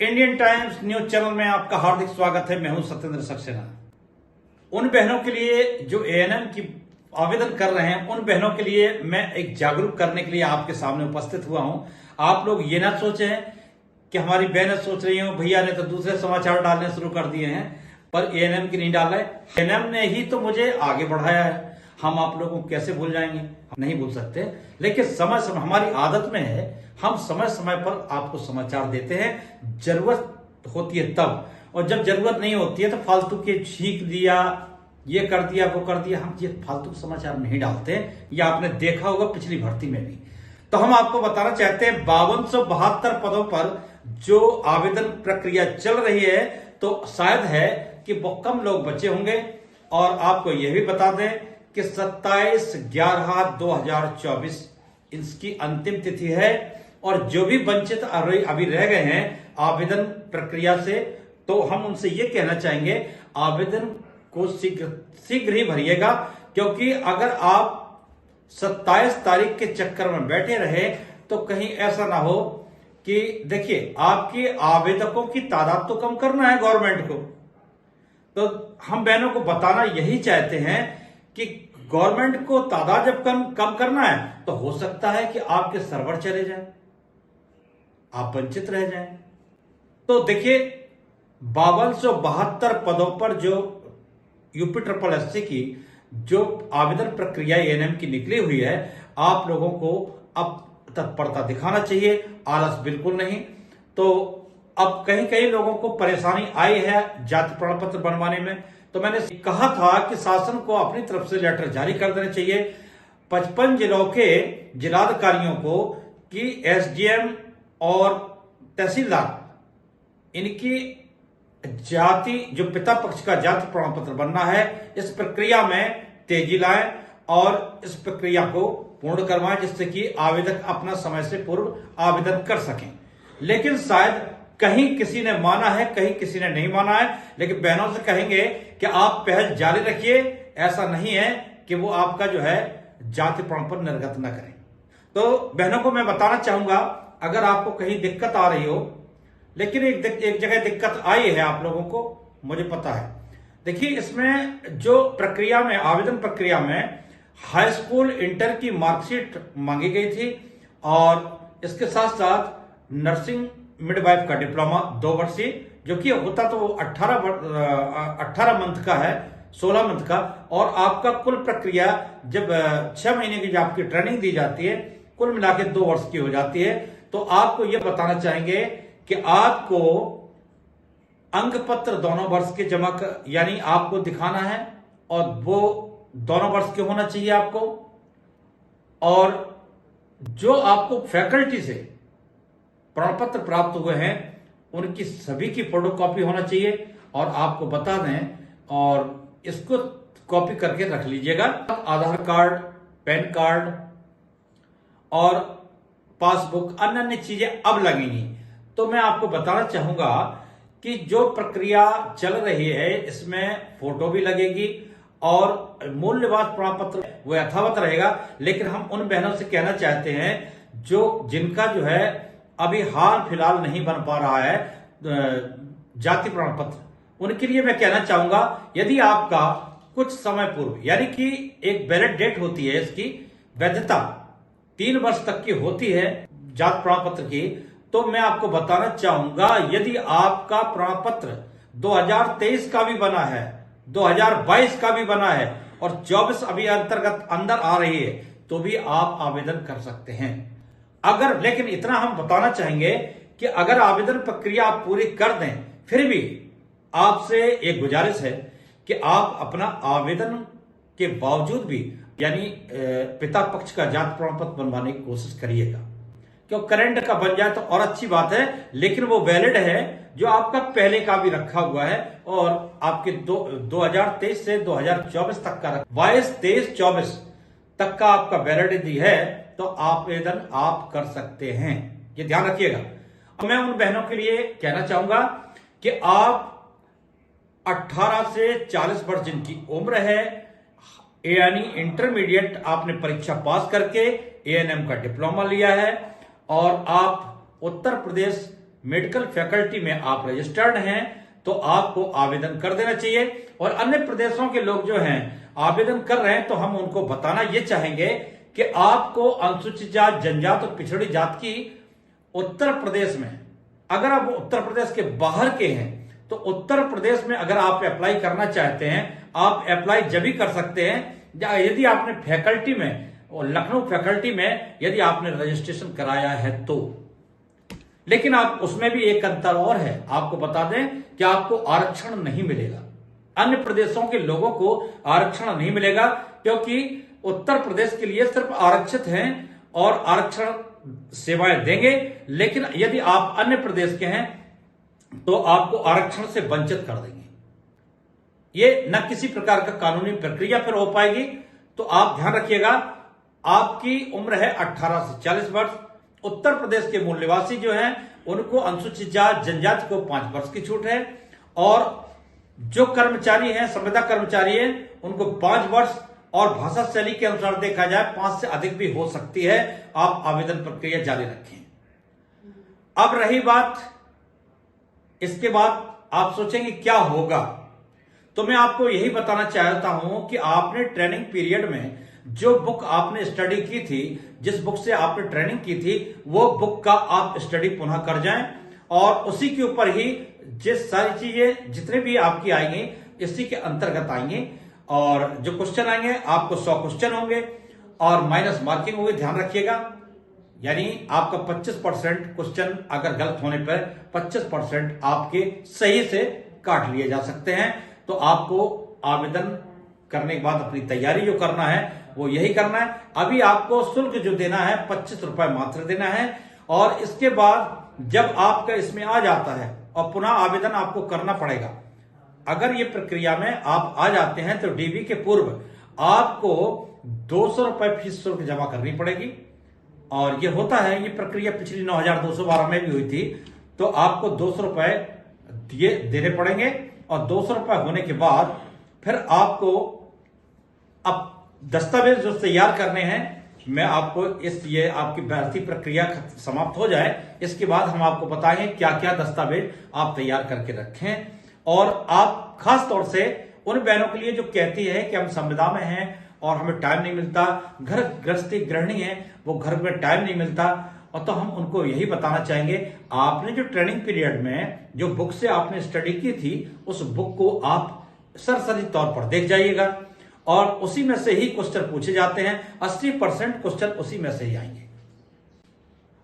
Indian times news channel में आपका हार्दिक स्वागत है। मैं हूं सत्येंद्र सक्सेना। उन बहनों के लिए जो एएनएम की आवेदन कर रहे हैं, उन बहनों के लिए मैं एक जागरूक करने के लिए आपके सामने उपस्थित हुआ हूं। आप लोग ये ना सोचें कि हमारी बहनें सोच रही हो भैया ने तो दूसरे समाचार डालने शुरू कर दिए हैं, पर एएनएम की नहीं डाला है। एएनएम ने ही तो मुझे आगे बढ़ाया है। हम आप लोगों को कैसे भूल जाएंगे? नहीं भूल सकते, लेकिन समय समय हमारी आदत में है, हम समय समय पर आपको समाचार देते हैं। जरूरत होती है तब, और जब जरूरत नहीं होती है तो फालतू के छींक दिया, ये कर दिया, वो कर दिया, हम ये फालतू समाचार नहीं डालते। ये आपने देखा होगा पिछली भर्ती में भी। तो हम आपको बताना चाहते हैं 5272 पदों पर जो आवेदन प्रक्रिया चल रही है, तो शायद है कि बहुत कम लोग बचे होंगे। और आपको यह भी बता दें कि 27/11/2024 इसकी अंतिम तिथि है। और जो भी वंचित अभी रह गए हैं आवेदन प्रक्रिया से, तो हम उनसे ये कहना चाहेंगे आवेदन को शीघ्र ही भरिएगा। क्योंकि अगर आप 27 तारीख के चक्कर में बैठे रहे तो कहीं ऐसा ना हो कि देखिए, आपके आवेदकों की तादाद तो कम करना है गवर्नमेंट को। तो हम बहनों को बताना यही चाहते हैं कि गवर्नमेंट को तादाद जब कम करना है तो हो सकता है कि आपके सर्वर चले जाएं, आप वंचित रह जाएं। तो देखिए, 5272 पदों पर जो यूपी ट्रिपल एससी की जो आवेदन प्रक्रिया एएनएम की निकली हुई है, आप लोगों को अब तत्परता दिखाना चाहिए, आलस बिल्कुल नहीं। तो अब कहीं कहीं लोगों को परेशानी आई है जाति प्रमाण पत्र बनवाने में, तो मैंने कहा था कि शासन को अपनी तरफ से लेटर जारी कर देना चाहिए 55 जिलों के जिलाधिकारियों को कि एसडीएम और तहसीलदार इनकी जाति जो पिता पक्ष का जाति प्रमाण पत्र बनना है, इस प्रक्रिया में तेजी लाएं और इस प्रक्रिया को पूर्ण करवाएं, जिससे कि आवेदक अपना समय से पूर्व आवेदन कर सकें। लेकिन शायद कहीं किसी ने माना है, कहीं किसी ने नहीं माना है, लेकिन बहनों से कहेंगे कि आप पहल जारी रखिए। ऐसा नहीं है कि वो आपका जो है जाति प्रमाण पत्र निर्गत न करें। तो बहनों को मैं बताना चाहूंगा, अगर आपको कहीं दिक्कत आ रही हो, लेकिन एक जगह दिक्कत आई है आप लोगों को, मुझे पता है। देखिए, इसमें जो प्रक्रिया में आवेदन प्रक्रिया में हाई स्कूल इंटर की मार्कशीट मांगी गई थी, और इसके साथ साथ नर्सिंग मिडवाइफ का डिप्लोमा 2 वर्षीय, जो कि होता तो 18 मंथ का है, 16 मंथ का। और आपका कुल प्रक्रिया जब 6 महीने की जो आपकी ट्रेनिंग दी जाती है, कुल मिला के 2 वर्ष की हो जाती है। तो आपको यह बताना चाहेंगे कि आपको अंक पत्र दोनों वर्ष के जमा कर, यानी आपको दिखाना है, और वो दोनों वर्ष के होना चाहिए आपको। और जो आपको फैकल्टी से प्रमाण पत्र प्राप्त हुए हैं, उनकी सभी की फोटोकॉपी होना चाहिए। और आपको बता दें, और इसको कॉपी करके रख लीजिएगा। आधार कार्ड, पैन कार्ड और पासबुक, अन्य अन्य चीजें अब लगेंगी। तो मैं आपको बताना चाहूंगा कि जो प्रक्रिया चल रही है, इसमें फोटो भी लगेगी और मूल निवास प्रमाण पत्र वो यथावत रहेगा। लेकिन हम उन बहनों से कहना चाहते हैं जो जिनका जो है अभी हाल फिलहाल नहीं बन पा रहा है जाति प्रमाण पत्र, उनके लिए मैं कहना चाहूंगा, यदि आपका कुछ समय पूर्व, यानी कि एक वैलिड डेट होती है, इसकी वैधता 3 वर्ष तक की होती है जाति प्रमाण पत्र की, तो मैं आपको बताना चाहूंगा, यदि आपका प्रमाण पत्र 2023 का भी बना है, 2022 का भी बना है, और 24 अभी अंतर्गत अंदर आ रही है, तो भी आप आवेदन कर सकते हैं। अगर, लेकिन इतना हम बताना चाहेंगे कि अगर आवेदन प्रक्रिया आप पूरी कर दें, फिर भी आपसे एक गुजारिश है कि आप अपना आवेदन के बावजूद भी, यानी पिता पक्ष का जाति प्रमाण पत्र बनवाने की कोशिश करिएगा। क्यों, करंट का बन जाए तो और अच्छी बात है, लेकिन वो वैलिड है जो आपका पहले का भी रखा हुआ है, और आपके 2023 से 2024 तक का 22, 23, 24 तक का आपका वैलिडिटी है, तो आवेदन आप कर सकते हैं। ये ध्यान रखिएगा। अब मैं उन बहनों के लिए कहना चाहूंगा कि आप 18 से 40 वर्ष जिनकी उम्र है, यानी इंटरमीडिएट आपने परीक्षा पास करके एएनएम का डिप्लोमा लिया है, और आप उत्तर प्रदेश मेडिकल फैकल्टी में आप रजिस्टर्ड हैं तो आपको आवेदन कर देना चाहिए। और अन्य प्रदेशों के लोग जो हैं आवेदन कर रहे हैं तो हम उनको बताना ये चाहेंगे कि आपको अनुसूचित जात, जनजात और पिछड़ी जात की उत्तर प्रदेश में, अगर आप उत्तर प्रदेश के बाहर के हैं तो उत्तर प्रदेश में अगर आप अप्लाई करना चाहते हैं, आप अप्लाई जब ही कर सकते हैं यदि आपने फैकल्टी में, लखनऊ फैकल्टी में यदि आपने रजिस्ट्रेशन कराया है तो। लेकिन आप उसमें भी एक अंतर और है, आपको बता दें कि आपको आरक्षण नहीं मिलेगा। अन्य प्रदेशों के लोगों को आरक्षण नहीं मिलेगा क्योंकि उत्तर प्रदेश के लिए सिर्फ आरक्षित हैं और आरक्षण सेवाएं देंगे। लेकिन यदि आप अन्य प्रदेश के हैं तो आपको आरक्षण से वंचित कर देंगे। ये न किसी प्रकार का कानूनी प्रक्रिया फिर हो पाएगी। तो आप ध्यान रखिएगा, आपकी उम्र है 18 से 40 वर्ष। उत्तर प्रदेश के मूल निवासी जो हैं उनको अनुसूचित जात, जनजाति को 5 वर्ष की छूट है और जो कर्मचारी हैं, संविदा कर्मचारी हैं, उनको 5 वर्ष और भाषा शैली के अनुसार देखा जाए 5 से अधिक भी हो सकती है। आप आवेदन प्रक्रिया जारी रखें। अब रही बात, इसके बाद आप सोचेंगे क्या होगा, तो मैं आपको यही बताना चाहता हूं कि आपने ट्रेनिंग पीरियड में जो बुक आपने स्टडी की थी, जिस बुक से आपने ट्रेनिंग की थी, वो बुक का आप स्टडी पुनः कर जाएं और उसी के ऊपर ही जिस सारी चीजें जितने भी आपकी आएंगी इसी के अंतर्गत आएंगे। और जो क्वेश्चन आएंगे आपको 100 क्वेश्चन होंगे और माइनस मार्किंग होगी, ध्यान रखिएगा। यानी आपका 25% क्वेश्चन अगर गलत होने पर 25% आपके सही से काट लिए जा सकते हैं। तो आपको आवेदन करने के बाद अपनी तैयारी जो करना है वो यही करना है। अभी आपको शुल्क जो देना है 25 रुपए मात्र देना है और इसके बाद जब आपका इसमें आ जाता है और पुनः आवेदन आपको करना पड़ेगा। अगर ये प्रक्रिया में आप आ जाते हैं तो डीबी के पूर्व आपको 200 रुपए फीस शुल्क जमा करनी पड़ेगी। और ये होता है, ये प्रक्रिया पिछली 9212 में भी हुई थी। तो आपको 200 रुपए देने पड़ेंगे और 200 रुपए होने के बाद फिर आपको अब दस्तावेज जो तैयार करने हैं, मैं आपको ये आपकी भर्ती प्रक्रिया समाप्त हो जाए इसके बाद हम आपको बताएंगे क्या क्या दस्तावेज आप तैयार करके रखें। और आप खास तौर से उन बहनों के लिए जो कहती है कि हम संविदा में हैं और हमें टाइम नहीं मिलता, घर गृहस्थी गृहिणी है, वो घर में टाइम नहीं मिलता, और तो हम उनको यही बताना चाहेंगे, आपने जो ट्रेनिंग पीरियड में जो बुक से आपने स्टडी की थी उस बुक को आप सरसरी तौर पर देख जाइएगा और उसी में से ही क्वेश्चन पूछे जाते हैं। 80% क्वेश्चन उसी में से ही आएंगे।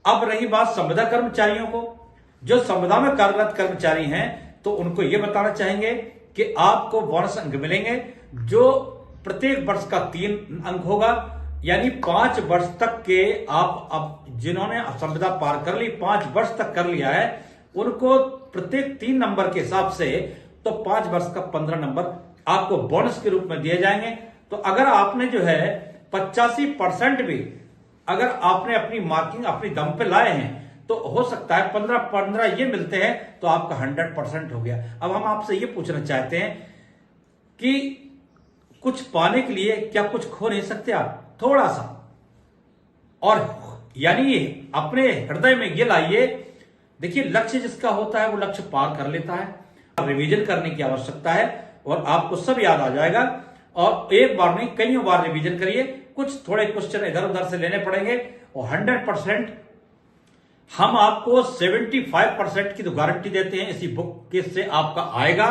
अब रही बात संविदा कर्मचारियों को, जो संविदा में कार्यरत कर्मचारी हैं तो उनको यह बताना चाहेंगे कि आपको बोनस अंक मिलेंगे जो प्रत्येक वर्ष का 3 अंक होगा। यानी 5 वर्ष तक के आप अब जिन्होंने संविदा पार कर ली, 5 वर्ष तक कर लिया है, उनको प्रत्येक 3 नंबर के हिसाब से तो 5 वर्ष का 15 नंबर आपको बोनस के रूप में दिए जाएंगे। तो अगर आपने जो है 85% भी अगर आपने अपनी मार्किंग अपनी दम पे लाए हैं तो हो सकता है 15 ये मिलते हैं तो आपका 100% हो गया। अब हम आपसे ये पूछना चाहते हैं कि कुछ पाने के लिए क्या कुछ खो नहीं सकते आप? थोड़ा सा, और यानी अपने हृदय में ये लाइए, देखिए लक्ष्य जिसका होता है वो लक्ष्य पार कर लेता है। रिवीजन करने की आवश्यकता है और आपको सब याद आ जाएगा। और एक बार नहीं कई बार रिवीजन करिए, कुछ थोड़े क्वेश्चन इधर उधर से लेने पड़ेंगे और 100% हम आपको 75% की तो गारंटी देते हैं इसी बुक के से आपका आएगा।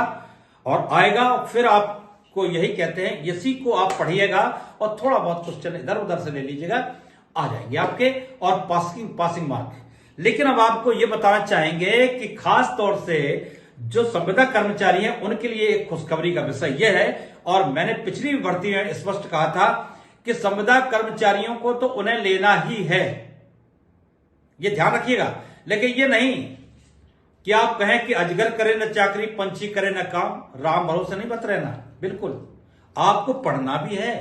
और आएगा फिर आपको यही कहते हैं इसी को आप पढ़िएगा और थोड़ा बहुत क्वेश्चन इधर उधर से ले लीजिएगा, आ जाएंगे आपके और पासिंग मार्क। लेकिन अब आपको यह बताना चाहेंगे कि खास तौर से जो संविदा कर्मचारी हैं उनके लिए एक खुशखबरी का विषय यह है, और मैंने पिछली भर्ती में स्पष्ट कहा था कि संविदा कर्मचारियों को तो उन्हें लेना ही है, ये ध्यान रखिएगा। लेकिन ये नहीं कि आप कहें कि अजगर करे न चाकरी, पंछी करे न काम, राम भरोसे नहीं मत रहना। बिल्कुल आपको पढ़ना भी है,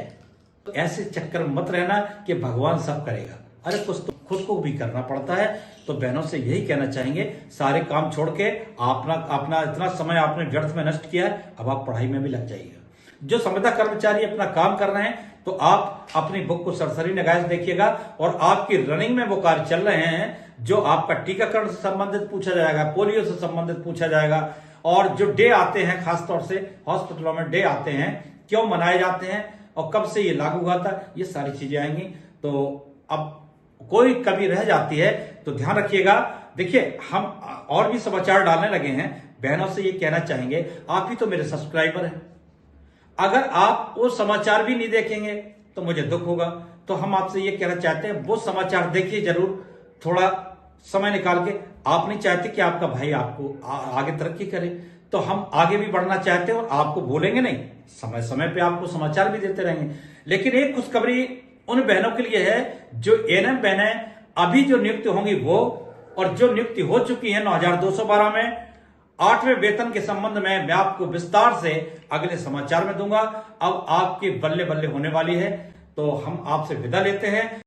तो ऐसे चक्कर में मत रहना कि भगवान सब करेगा। अरे कुछ तो खुद को भी करना पड़ता है। तो बहनों से यही कहना चाहेंगे, सारे काम छोड़ के अपना इतना समय आपने व्यर्थ में नष्ट किया है, अब आप पढ़ाई में भी लग जाइएगा। जो संविदा कर्मचारी अपना काम कर रहे हैं तो आप अपनी बुक को सरसरी निगाह से देखिएगा और आपकी रनिंग में वो कार्य चल रहे हैं जो आपका टीकाकरण से संबंधित पूछा जाएगा, पोलियो से संबंधित पूछा जाएगा, और जो डे आते हैं खासतौर से हॉस्पिटलों में डे आते हैं, क्यों मनाए जाते हैं और कब से ये लागू हुआ था, ये सारी चीजें आएंगी। तो अब कोई कमी रह जाती है तो ध्यान रखिएगा। देखिए, हम और भी समाचार डालने लगे हैं। बहनों से ये कहना चाहेंगे, आप ही तो मेरे सब्सक्राइबर हैं, अगर आप वो समाचार भी नहीं देखेंगे तो मुझे दुख होगा। तो हम आपसे ये कहना चाहते हैं, वो समाचार देखिए जरूर, थोड़ा समय निकाल के। आप नहीं चाहते कि आपका भाई आपको आगे तरक्की करे, तो हम आगे भी बढ़ना चाहते हैं और आपको बोलेंगे नहीं, समय समय पे आपको समाचार भी देते रहेंगे। लेकिन एक खुशखबरी उन बहनों के लिए है जो एएनएम बहनें अभी जो नियुक्ति होंगी वो, और जो नियुक्ति हो चुकी है 9212 में 8वें वेतन के संबंध में मैं आपको विस्तार से अगले समाचार में दूंगा। अब आपकी बल्ले बल्ले होने वाली है, तो हम आपसे विदा लेते हैं।